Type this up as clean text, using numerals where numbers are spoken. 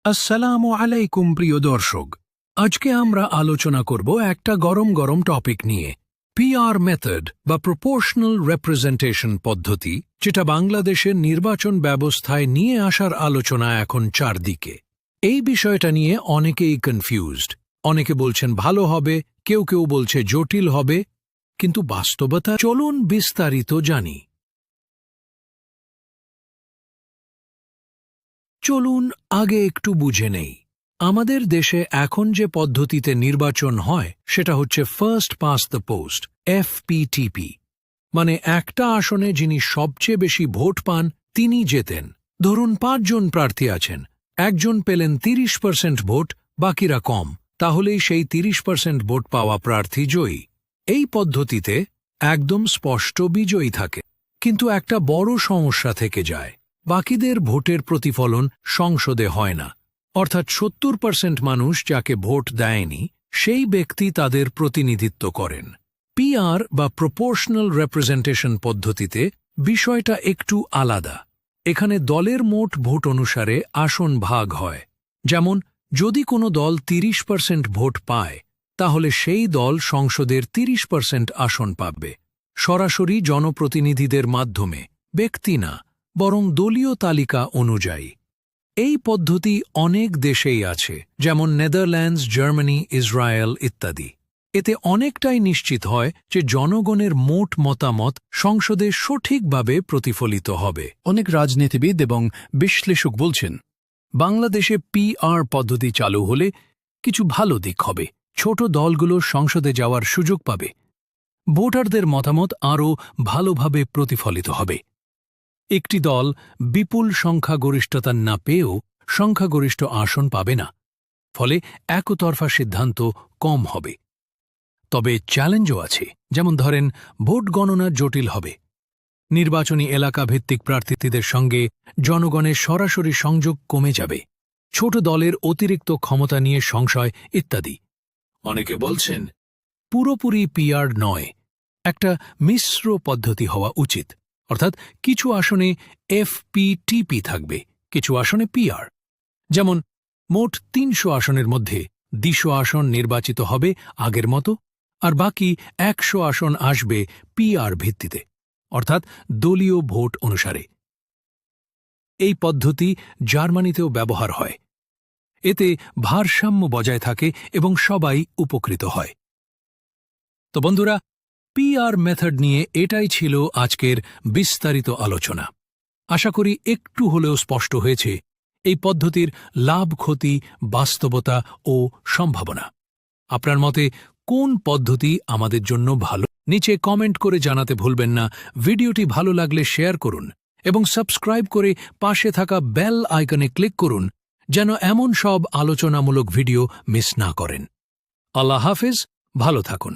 আসসালামু আলাইকুম প্রিয় দর্শক, আজকে আমরা আলোচনা করব একটা গরম গরম টপিক নিয়ে, পিআর মেথড বা প্রপোর্শনাল রিপ্রেজেন্টেশন পদ্ধতি, যেটা বাংলাদেশের নির্বাচন ব্যবস্থায় নিয়ে আসার আলোচনা এখন চারদিকে। এই বিষয়টা নিয়ে অনেকেই কনফিউজড, অনেকে বলছেন ভালো হবে, কেউ কেউ বলছে জটিল হবে, কিন্তু বাস্তবতা চলুন বিস্তারিত জানি। চলুন আগে একটু বুঝে নেই, আমাদের দেশে এখন যে পদ্ধতিতে নির্বাচন হয় সেটা হচ্ছে first pass the post, FPTP. মানে একটা আসনে যিনি সবচেয়ে বেশি ভোট পান তিনি জেতেন। ধরুন 5 জন প্রার্থী আছেন, একজন পেলেন 30% ভোট, বাকিরা কম, তাহলেই সেই 30% ভোট পাওয়া প্রার্থী জয়ী। এই পদ্ধতিতে একদম স্পষ্ট বিজয়ী থাকে, কিন্তু একটা বড় সমস্যা থেকে যায়, বাকিদের ভোটের প্রতিফলন সংসদে হয় না। অর্থাৎ 70% মানুষ যাকে ভোট দেয়নি সেই ব্যক্তি তাদের প্রতিনিধিত্ব করেন। পিআর বা প্রপোর্শনাল রিপ্রেজেন্টেশন পদ্ধতিতে বিষয়টা একটু আলাদা। এখানে দলের মোট ভোট অনুসারে আসন ভাগ হয়। যেমন যদি কোনো দল 30% ভোট পায়, তাহলে সেই দল সংসদের 30% আসন পাবে, সরাসরি জনপ্রতিনিধিদের মাধ্যমে, ব্যক্তি না, বরং দলীয় তালিকা অনুযায়ী। এই পদ্ধতি অনেক দেশেই আছে, যেমন নেদারল্যান্ডস, জার্মানি, ইসরায়েল ইত্যাদি। এতে অনেকটাই নিশ্চিত হয় যে জনগণের মোট মতামত সংসদে সঠিকভাবে প্রতিফলিত হবে। অনেক রাজনীতিবিদ এবং বিশ্লেষক বলছেন, বাংলাদেশে পিআর পদ্ধতি চালু হলে কিছু ভালো দিক হবে। ছোট দলগুলো সংসদে যাওয়ার সুযোগ পাবে, ভোটারদের মতামত আরও ভালোভাবে প্রতিফলিত হবে। একটি দল বিপুল সংখ্যাগরিষ্ঠতা না পেয়েও সংখ্যাগরিষ্ঠ আসন পাবে না, ফলে একতরফা সিদ্ধান্ত কম হবে। তবে চ্যালেঞ্জও আছে, যেমন ধরেন ভোট গণনা জটিল হবে, নির্বাচনী এলাকা ভিত্তিক প্রার্থীদের সঙ্গে জনগণের সরাসরি সংযোগ কমে যাবে, ছোট দলের অতিরিক্ত ক্ষমতা নিয়ে সংশয় ইত্যাদি। অনেকে বলছেন পুরোপুরি পিআর নয়, একটা মিশ্র পদ্ধতি হওয়া উচিত। অর্থাৎ কিছু আসনে এফপিটিপি থাকবে, কিছু আসনে পিআর। যেমন মোট 300 আসনের মধ্যে 200 আসন নির্বাচিত হবে আগের মতো, আর বাকি 100 আসন আসবে পিআর ভিত্তিতে, অর্থাৎ দলীয় ভোট অনুসারে। এই পদ্ধতি জার্মানিতেও ব্যবহার হয়। এতে ভারসাম্য বজায় থাকে এবং সবাই উপকৃত হয়। তো বন্ধুরা, পিআর মেথড নিয়ে এটাই ছিল আজকের বিস্তারিত আলোচনা। আশা করি একটু হলেও স্পষ্ট হয়েছে এই পদ্ধতির লাভ, ক্ষতি, বাস্তবতা ও সম্ভাবনা। আপনার মতে কোন পদ্ধতি আমাদের জন্য ভালো? নিচে কমেন্ট করে জানাতে ভুলবেন না। ভিডিওটি ভালো লাগলে শেয়ার করুন এবং সাবস্ক্রাইব করে পাশে থাকা বেল আইকনে ক্লিক করুন, যেন এমন সব আলোচনামূলক ভিডিও মিস না করেন। আল্লাহ হাফেজ, ভালো থাকুন।